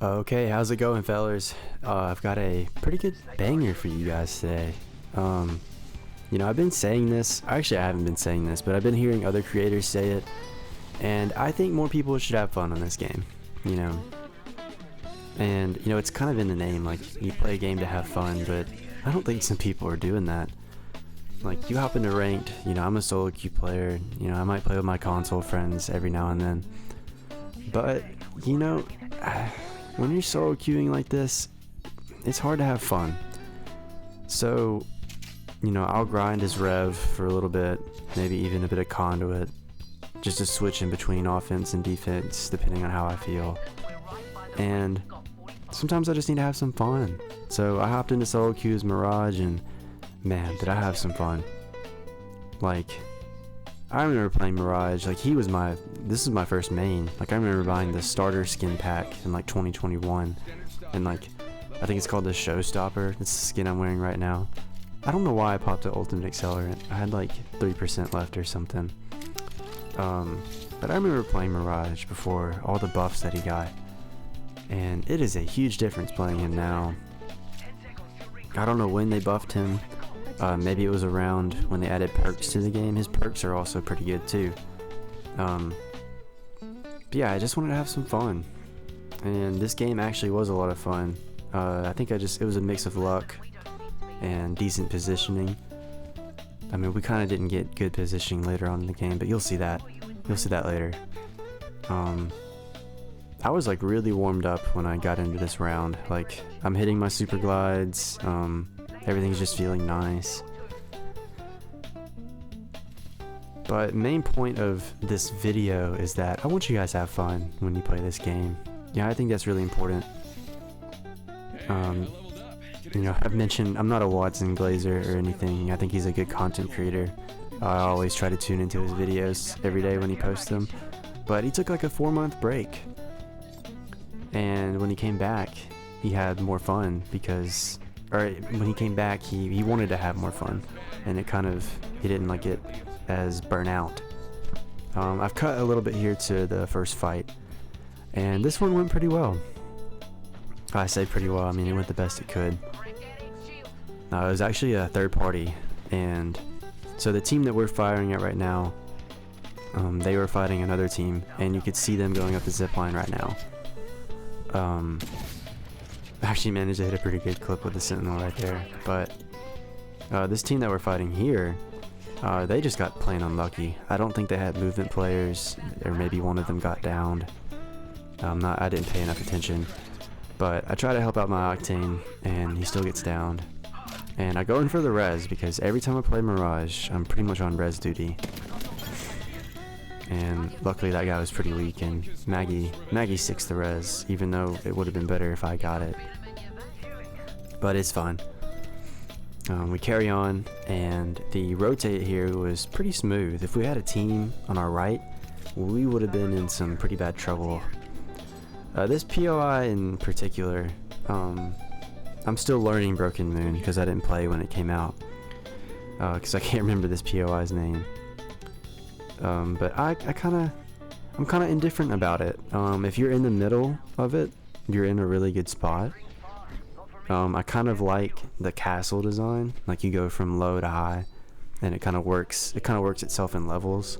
Okay, how's it going, fellas? I've got a pretty good banger for you guys today. I've been saying this. Actually, I haven't been saying this, but I've been hearing other creators say it, and I think more people should have fun on this game. You know, it's kind of in the name. Like, you play a game to have fun, but I don't think some people are doing that. Like, you hop into ranked. I'm a solo queue player. I might play with my console friends every now and then, but when you're solo queuing like this, it's hard to have fun. So, I'll grind as Rev for a little bit, maybe even a bit of Conduit, just to switch in between offense and defense, depending on how I feel. And sometimes I just need to have some fun. So I hopped into solo queue as Mirage, and man, did I have some fun. Like, I remember playing Mirage, like this is my first main. Like, I remember buying the starter skin pack in like 2021, and like, I think it's called the Showstopper. It's the skin I'm wearing right now. I don't know why I popped the Ultimate Accelerant. I had like 3% left or something. But I remember playing Mirage before all the buffs that he got, and it is a huge difference playing him now. I don't know when they buffed him. Maybe it was around when they added perks to the game. His perks are also pretty good too. But yeah, I just wanted to have some fun, and this game actually was a lot of fun. I think it was a mix of luck and decent positioning. I mean, we kind of didn't get good positioning later on in the game, but you'll see that later. I was like really warmed up when I got into this round. Like, I'm hitting my super glides. Everything's just feeling nice. But main point of this video is that I want you guys to have fun when you play this game. Yeah, I think that's really important. I've mentioned I'm not a Watson Glazer or anything. I think he's a good content creator. I always try to tune into his videos every day when he posts them. But he took like a 4-month break. And when he came back, he had more fun when he came back, he wanted to have more fun, and he didn't like it as burnout. I've cut a little bit here to the first fight, and this one went pretty well. I say pretty well, I mean it went the best it could. It was actually a third party, and so the team that we're firing at right now, they were fighting another team, and you could see them going up the zip line right now. I actually managed to hit a pretty good clip with the Sentinel right there, but this team that we're fighting here, they just got plain unlucky. I don't think they had movement players, or maybe one of them got downed. I didn't pay enough attention, but I try to help out my Octane, and he still gets downed. And I go in for the res, because every time I play Mirage, I'm pretty much on res duty. And luckily that guy was pretty weak, and Maggie 6'd the res, even though it would have been better if I got it. But it's fine. We carry on, and the rotate here was pretty smooth. If we had a team on our right, we would have been in some pretty bad trouble. This POI in particular, I'm still learning Broken Moon because I didn't play when it came out, because I can't remember this POI's name. But I'm kind of indifferent about it. If you're in the middle of it, you're in a really good spot. I kind of like the castle design. Like, you go from low to high, and it kind of works itself in levels.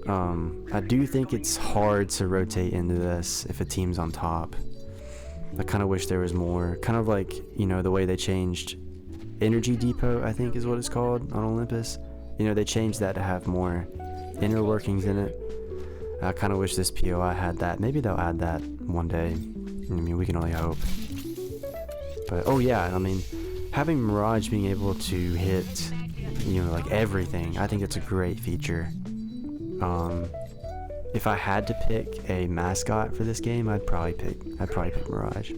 I do think it's hard to rotate into this if a team's on top. I kind of wish there was more. Kind of like, the way they changed Energy Depot, I think is what it's called, on Olympus. They changed that to have more inner workings in it. I kind of wish this POI had that. Maybe they'll add that one day. I mean, we can only hope. But, oh yeah, I mean, having Mirage being able to hit, like everything, I think that's a great feature. If I had to pick a mascot for this game, I'd probably pick Mirage.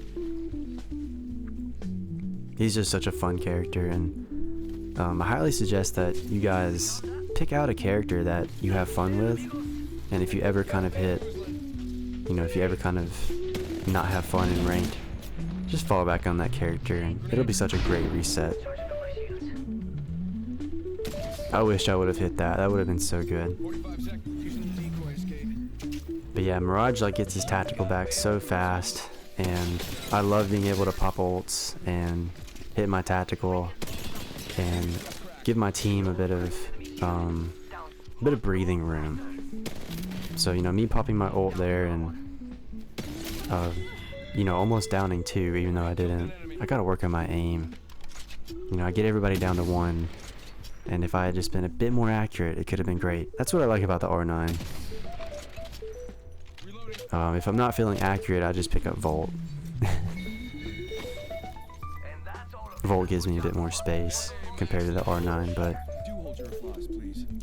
He's just such a fun character, and I highly suggest that you guys pick out a character that you have fun with, and if you ever kind of not have fun in ranked, just fall back on that character, and it'll be such a great reset. I wish I would have hit that. That would have been so good. But yeah, Mirage like gets his tactical back so fast, and I love being able to pop ults and hit my tactical and give my team a bit of breathing room. So you know, me popping my ult there and you know, almost downing 2 even though I didn't. I gotta work on my aim. You know, I get everybody down to 1, and if I had just been a bit more accurate, it could have been great. That's what I like about the R9. If I'm not feeling accurate, I just pick up Volt. Volt gives me a bit more space compared to the R9, but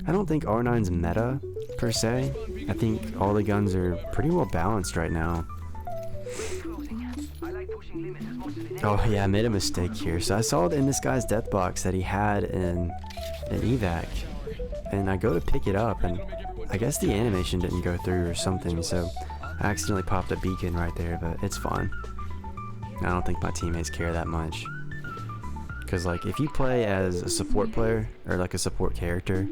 I don't think R9's meta per se. I think all the guns are pretty well balanced right now. Oh yeah, I made a mistake here. So I saw in this guy's death box that he had an evac, and I go to pick it up, and I guess the animation didn't go through or something, so I accidentally popped a beacon right there, but it's fine. I don't think my teammates care that much. Because like, if you play as a support player, or like a support character,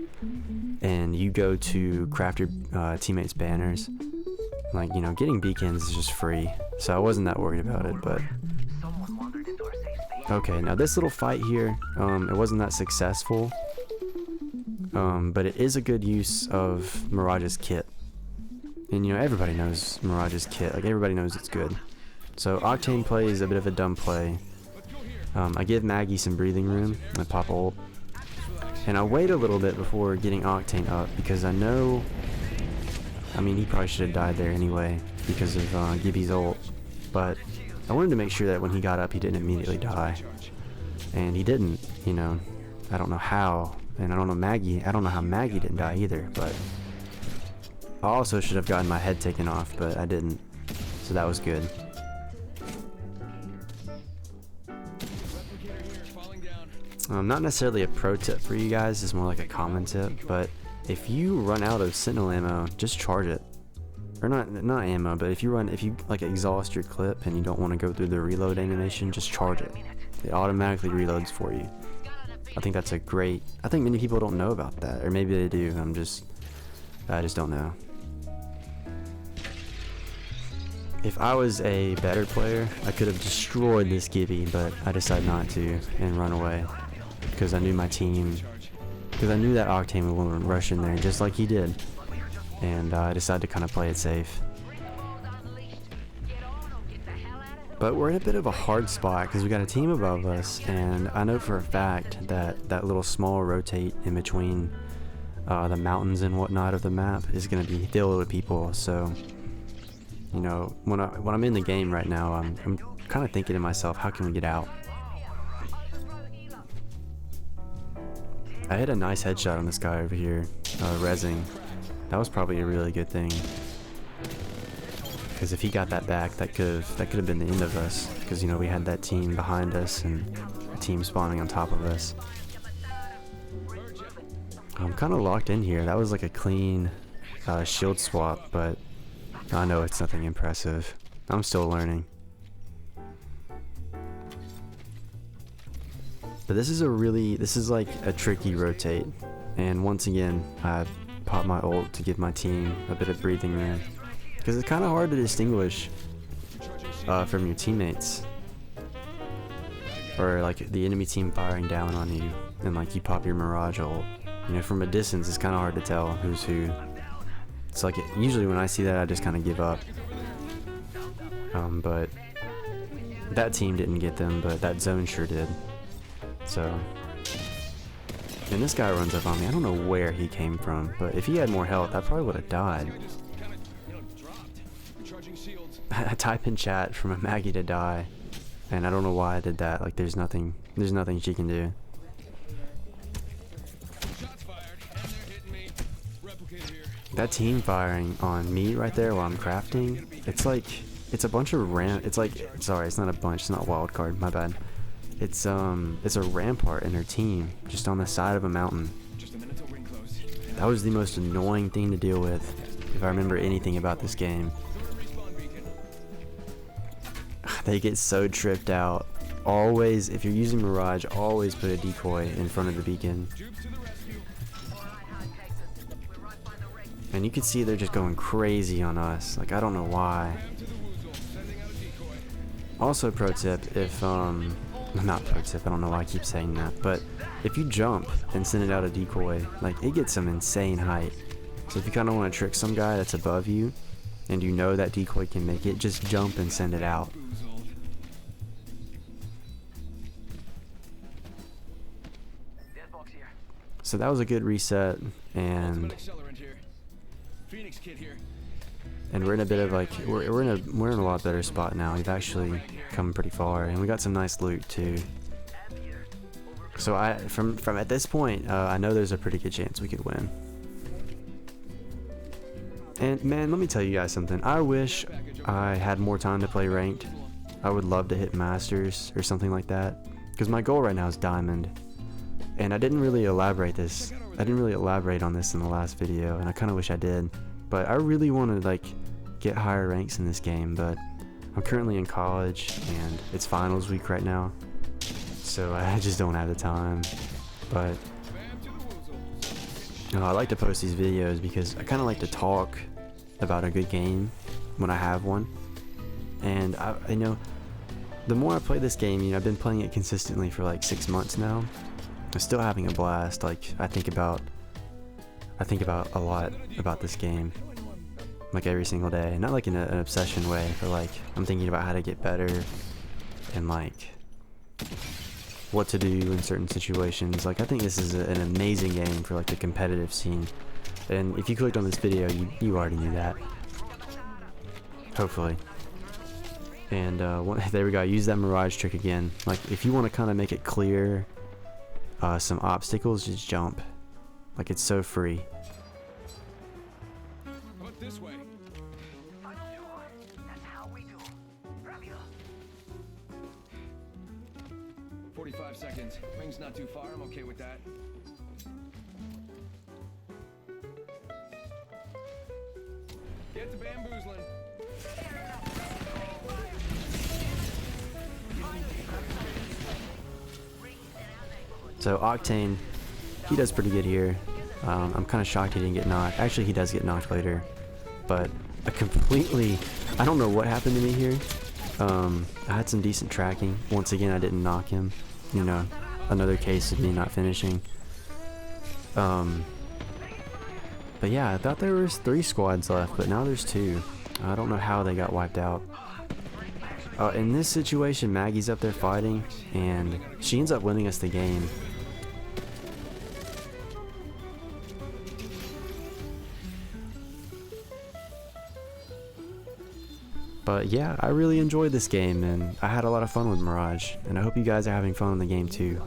and you go to craft your teammates' banners, like, you know, getting beacons is just free. So I wasn't that worried about it, but... Okay, now this little fight here, it wasn't that successful. But it is a good use of Mirage's kit. And you know, everybody knows Mirage's kit, like everybody knows it's good. So Octane play is a bit of a dumb play. I give Maggie some breathing room, I pop ult. And I wait a little bit before getting Octane up, because I know... I mean, he probably should have died there anyway, because of Gibby's ult. But I wanted to make sure that when he got up, he didn't immediately die. And he didn't, you know. I don't know how. And I don't know how Maggie didn't die either, but... I also should have gotten my head taken off, but I didn't. So that was good. Not necessarily a pro tip for you guys, it's more like a common tip, but if you run out of Sentinel ammo, just charge it. Or not ammo, but if you like exhaust your clip and you don't want to go through the reload animation, just charge it. It automatically reloads for you. I think that's a great... I think many people don't know about that, or maybe they do. I just don't know. If I was a better player, I could have destroyed this Gibby, but I decided not to and run away because I knew my team. Because I knew that Octane would rush in there just like he did, and I decided to kind of play it safe. But we're in a bit of a hard spot because we got a team above us, and I know for a fact that that little small rotate in between the mountains and whatnot of the map is going to be filled with people. So, you know, when I'm in the game right now, I'm kind of thinking to myself, how can we get out? I had a nice headshot on this guy over here, rezzing. That was probably a really good thing. Because if he got that back, that could have been the end of us. Because, you know, we had that team behind us and a team spawning on top of us. I'm kind of locked in here. That was like a clean shield swap, but I know it's nothing impressive. I'm still learning. But this is like a tricky rotate. And once again, I pop my ult to give my team a bit of breathing room. Because it's kind of hard to distinguish from your teammates. Or like the enemy team firing down on you, and like you pop your Mirage ult. You know, from a distance, it's kind of hard to tell who's who. It's like, usually when I see that, I just kind of give up. But that team didn't get them, but that zone sure did. So, and this guy runs up on me. I don't know where he came from, but if he had more health, I probably would have died. I type in chat from a Maggie to die, and I don't know why I did that. Like, there's nothing she can do. That team firing on me right there while I'm crafting, it's like, it's a bunch of sorry, it's not a bunch, it's not wild card, my bad. It's a rampart in their team, just on the side of a mountain. That was the most annoying thing to deal with, if I remember anything about this game. They get so tripped out. Always, if you're using Mirage, always put a decoy in front of the beacon. And you can see they're just going crazy on us. Like, I don't know why. Also, pro tip, if, not pro tip, I don't know why I keep saying that, but if you jump and send it out a decoy, like, it gets some insane height. So if you kind of want to trick some guy that's above you, and you know that decoy can make it, just jump and send it out. So that was a good reset, and we're in a bit of like we're in a lot better spot now. We've actually come pretty far, and we got some nice loot too. So from at this point, I know there's a pretty good chance we could win. And man, let me tell you guys something. I wish I had more time to play ranked. I would love to hit masters or something like that, because my goal right now is diamond. And I didn't really elaborate on this in the last video, and I kind of wish I did. But I really want to like get higher ranks in this game, but I'm currently in college and it's finals week right now, so I just don't have the time. But I like to post these videos because I kind of like to talk about a good game when I have one. And I know the more I play this game, you know, I've been playing it consistently for like 6 months now. I'm still having a blast. Like, I think about a lot about this game, like every single day. Not like in an obsession way, but like I'm thinking about how to get better and like what to do in certain situations. Like, I think this is an amazing game for like the competitive scene. And if you clicked on this video, you already knew that, hopefully. And there we go. I used that mirage trick again. Like, if you want to kind of make it clear some obstacles, just jump. Like, it's so free. But this way. 45 seconds. Ring's not too far. I'm okay with that. Get the bamboozling. So Octane, he does pretty good here. I'm kind of shocked he didn't get knocked. Actually, he does get knocked later, but I don't know what happened to me here. I had some decent tracking. Once again, I didn't knock him. You know, another case of me not finishing. But yeah, I thought there was 3 squads left, but now there's 2. I don't know how they got wiped out. In this situation, Maggie's up there fighting, and she ends up winning us the game. But yeah, I really enjoyed this game, and I had a lot of fun with Mirage, and I hope you guys are having fun in the game too.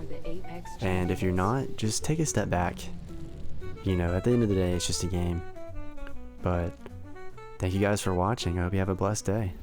And if you're not, just take a step back. You know, at the end of the day, it's just a game. But thank you guys for watching. I hope you have a blessed day.